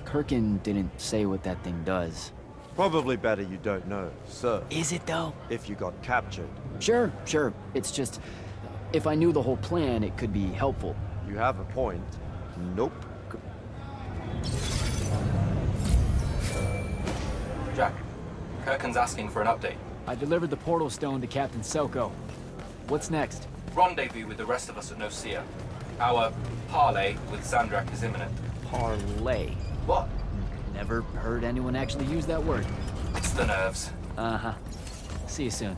Kirkin didn't say what that thing does. Probably better you don't know, sir. Is it though? If you got captured. Sure. It's just, if I knew the whole plan, it could be helpful. You have a point. Nope. Jack, Kirkin's asking for an update. I delivered the portal stone to Captain Selko. What's next? Rendezvous with the rest of us at Nocea. Our parley with Sandrak is imminent. Parlay. What? Never heard anyone actually use that word. It's the nerves. Uh-huh. See you soon.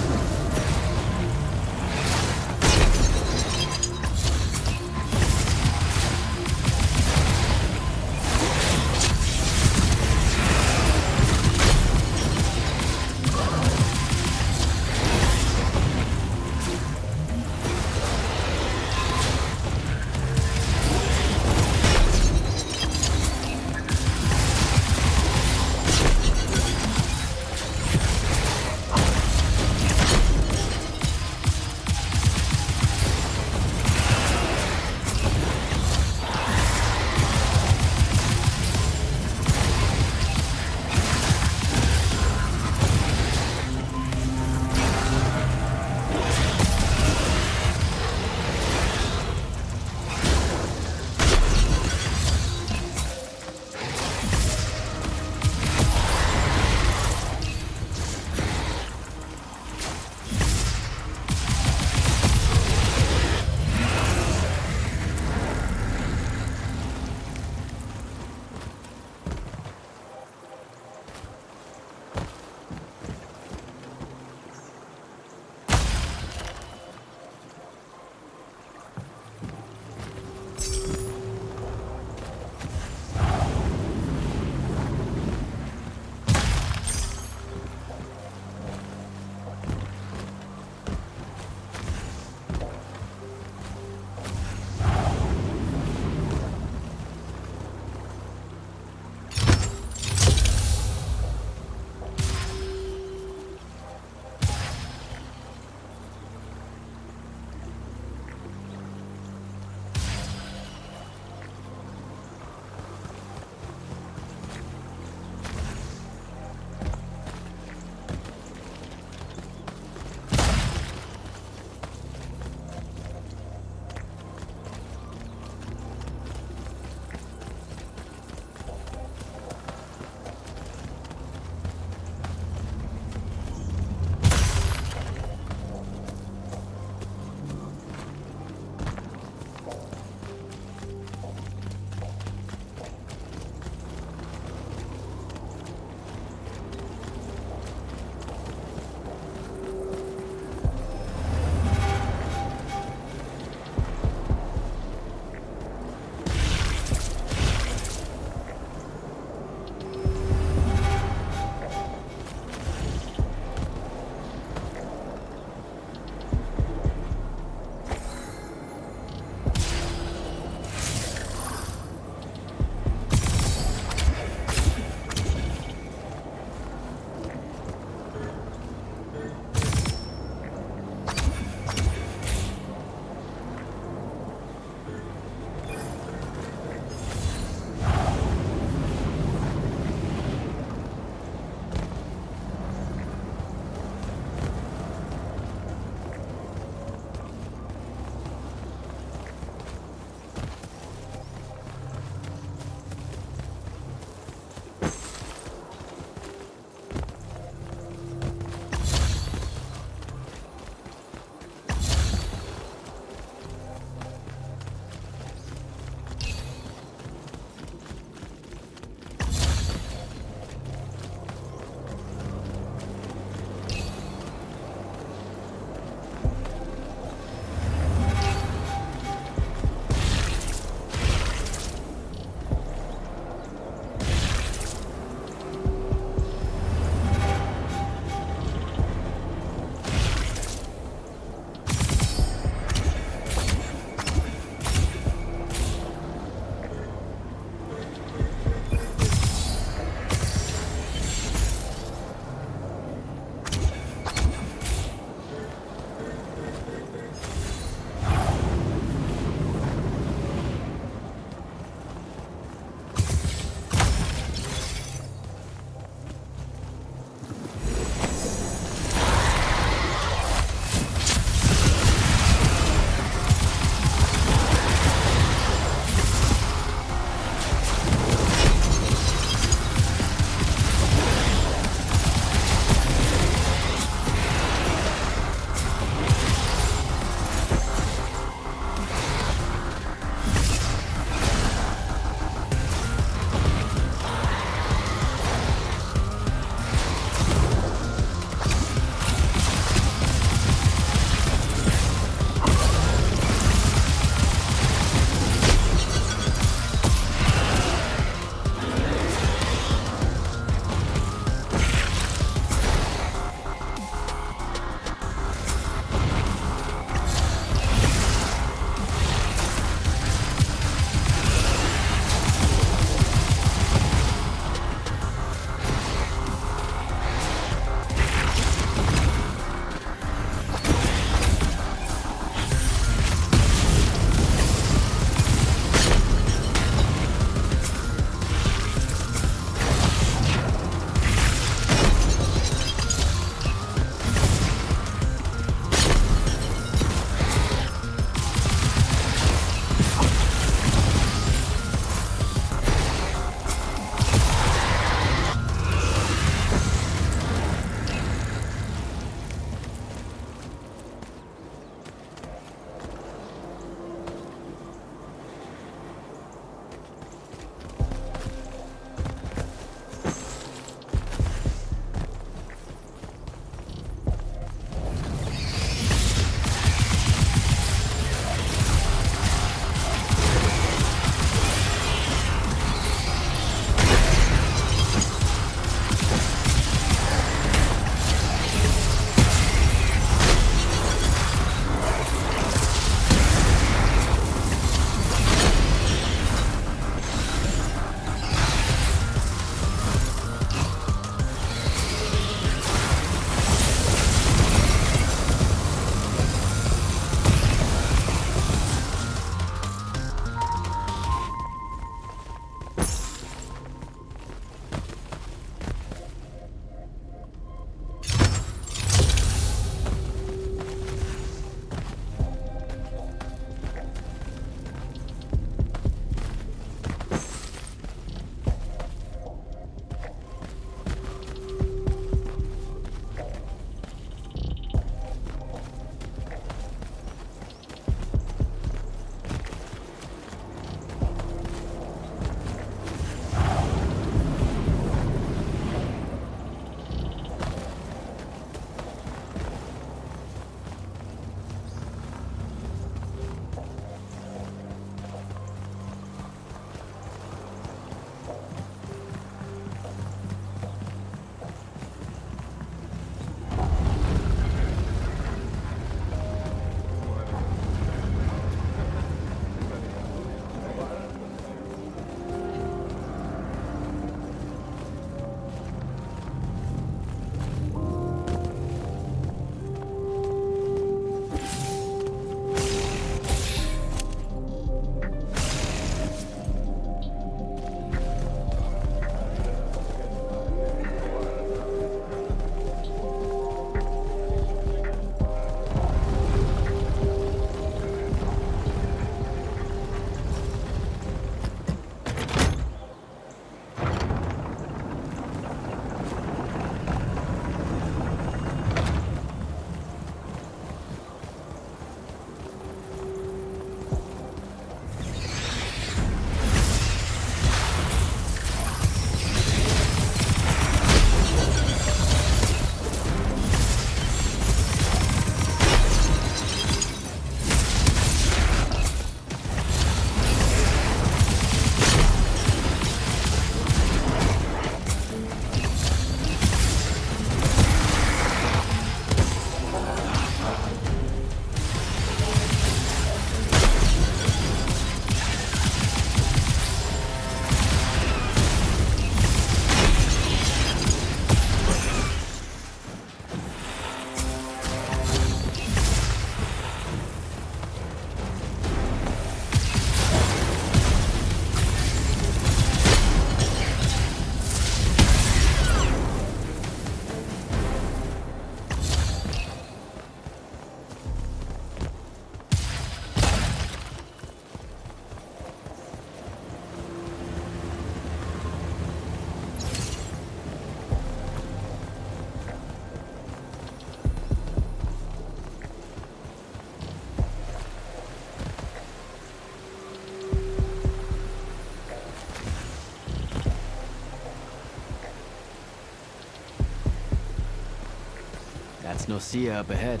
Nocea up ahead.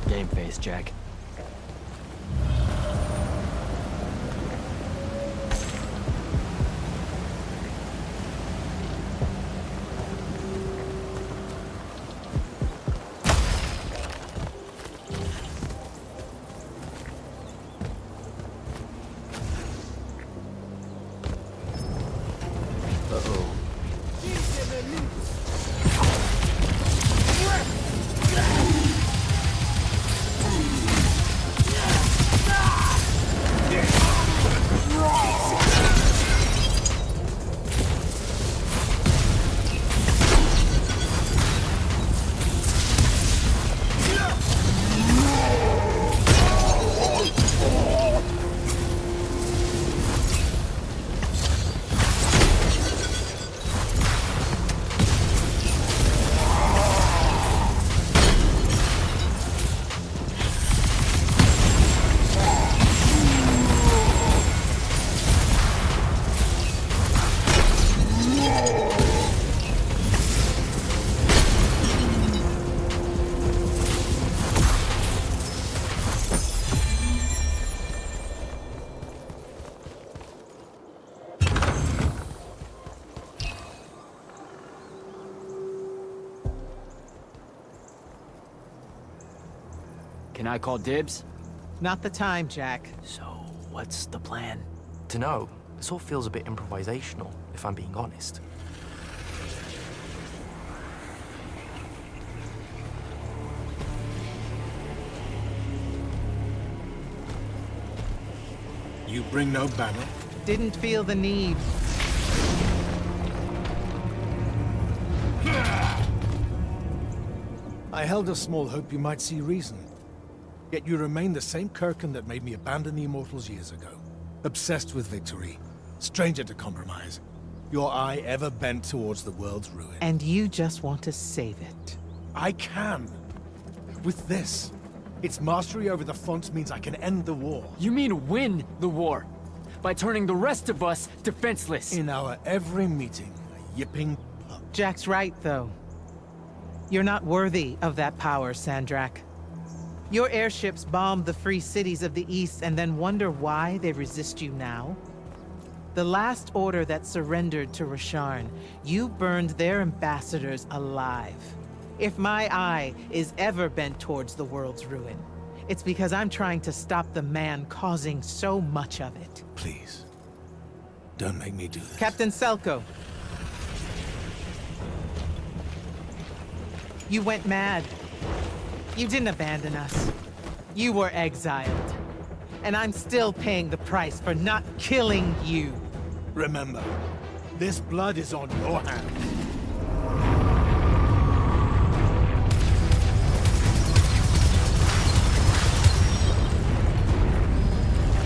Game face, Jack. Can I call dibs? Not the time, Jack. So, what's the plan? To know, this all feels a bit improvisational, if I'm being honest. You bring no banner? Didn't feel the need. I held a small hope you might see reason. Yet you remain the same Kirkin that made me abandon the Immortals years ago. Obsessed with victory, stranger to compromise. Your eye ever bent towards the world's ruin. And you just want to save it. I can. With this. Its mastery over the fonts means I can end the war. You mean win the war? By turning the rest of us defenseless? In our every meeting, a yipping pup. Jack's right, though. You're not worthy of that power, Sandrak. Your airships bombed the free cities of the East and then wonder why they resist you now? The last order that surrendered to Rasharn, you burned their ambassadors alive. If my eye is ever bent towards the world's ruin, it's because I'm trying to stop the man causing so much of it. Please. Don't make me do this. Captain Selko. You went mad. You didn't abandon us. You were exiled. And I'm still paying the price for not killing you. Remember, this blood is on your hands.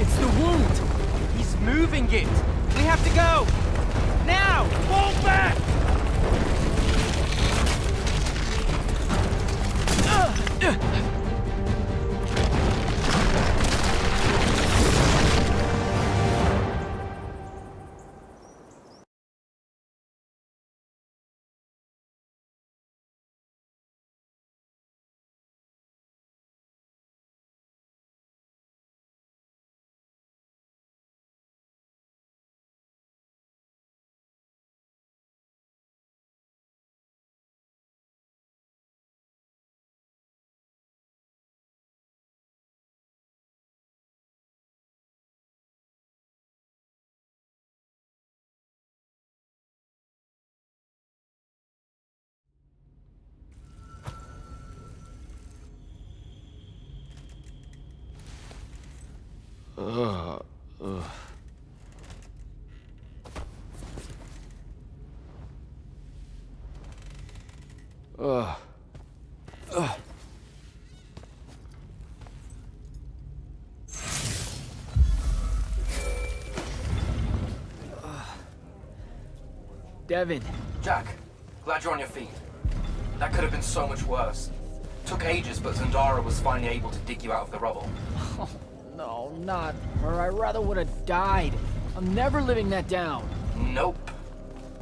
It's the wound! He's moving it! We have to go! Now! Fall back! Devin. Jack, glad you're on your feet. That could have been so much worse. Took ages, but Zendara was finally able to dig you out of the rubble. Oh, no, not her. I rather would have died. I'm never living that down. Nope.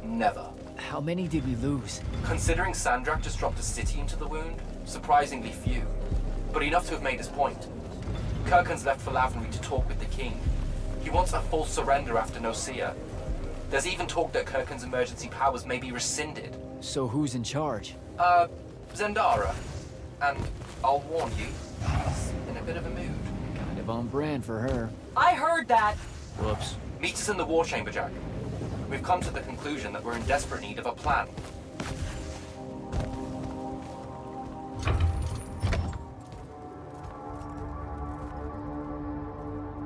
Never. How many did we lose? Considering Sandrak just dropped a city into the wound, surprisingly few. But enough to have made his point. Kirkhan's left for Lavenry to talk with the king. He wants a full surrender after Nocea. There's even talk that Kirkhan's emergency powers may be rescinded. So who's in charge? Zendara. And I'll warn you, he's in a bit of a mood. Kind of on brand for her. I heard that. Whoops. Meet us in the war chamber, Jack. We've come to the conclusion that we're in desperate need of a plan.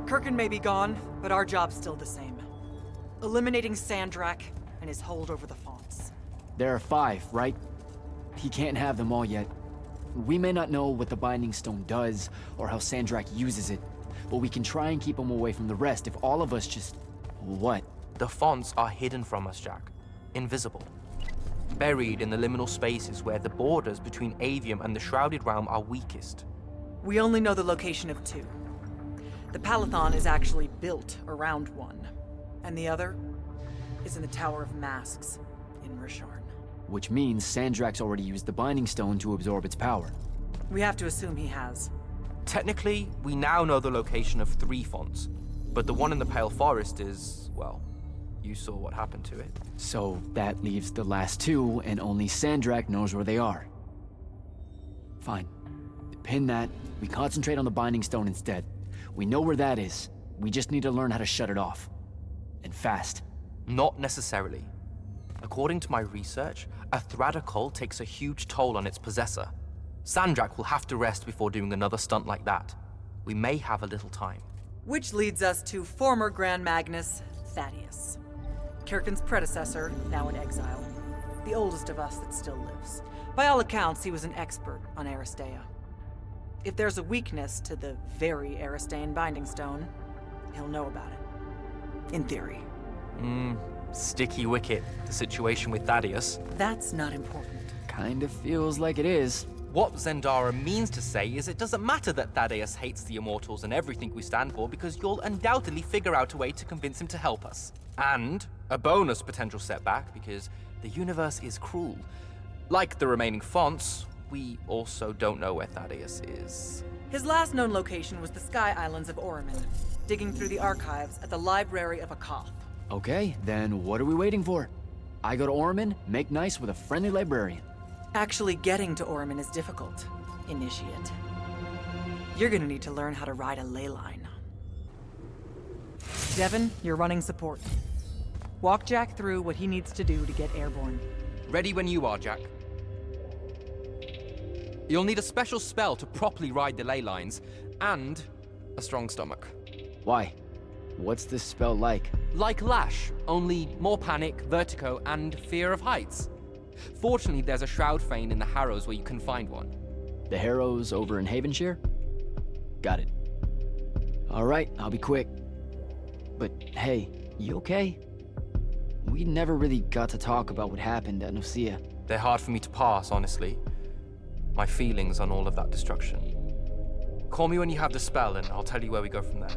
Kirkhan may be gone, but our job's still the same. Eliminating Sandrak and his hold over the fonts. There are 5, right? He can't have them all yet. We may not know what the Binding Stone does, or how Sandrak uses it, but we can try and keep him away from the rest if all of us just... What? The fonts are hidden from us, Jack. Invisible. Buried in the liminal spaces where the borders between Aveum and the Shrouded Realm are weakest. We only know the location of 2. The Palathon is actually built around one, and the other is in the Tower of Masks in Risharn. Which means Sandrak's already used the Binding Stone to absorb its power. We have to assume he has. Technically, we now know the location of 3 fonts, but the one in the Pale Forest is, well, you saw what happened to it. So that leaves the last 2, and only Sandrak knows where they are. Fine. Pin that. We concentrate on the Binding Stone instead. We know where that is. We just need to learn how to shut it off. And fast. Not necessarily. According to my research, a Thradakol takes a huge toll on its possessor. Sandrak will have to rest before doing another stunt like that. We may have a little time. Which leads us to former Grand Magnus, Thaddeus. Kirkhan's predecessor, now in exile. The oldest of us that still lives. By all accounts, he was an expert on Aristea. If there's a weakness to the very Aristean Binding Stone, he'll know about it. In theory. Sticky wicket, the situation with Thaddeus. That's not important. Kinda feels like it is. What Zendara means to say is it doesn't matter that Thaddeus hates the Immortals and everything we stand for, because you'll undoubtedly figure out a way to convince him to help us. And a bonus potential setback, because the universe is cruel. Like the remaining fonts, we also don't know where Thaddeus is. His last known location was the Sky Islands of Oromon, digging through the archives at the Library of Akoth. Okay, then what are we waiting for? I go to Oromon, make nice with a friendly librarian. Actually getting to Oromon is difficult, Initiate. You're gonna need to learn how to ride a ley line. Devin, you're running support. Walk Jack through what he needs to do to get airborne. Ready when you are, Jack. You'll need a special spell to properly ride the ley lines, and a strong stomach. Why? What's this spell like? Like Lash, only more panic, vertigo, and fear of heights. Fortunately, there's a Shroud Fane in the Harrows where you can find one. The Harrows over in Havenshire? Got it. Alright, I'll be quick. But hey, you okay? We never really got to talk about what happened at Nocea. They're hard for me to pass, honestly. My feelings on all of that destruction. Call me when you have the spell and I'll tell you where we go from there.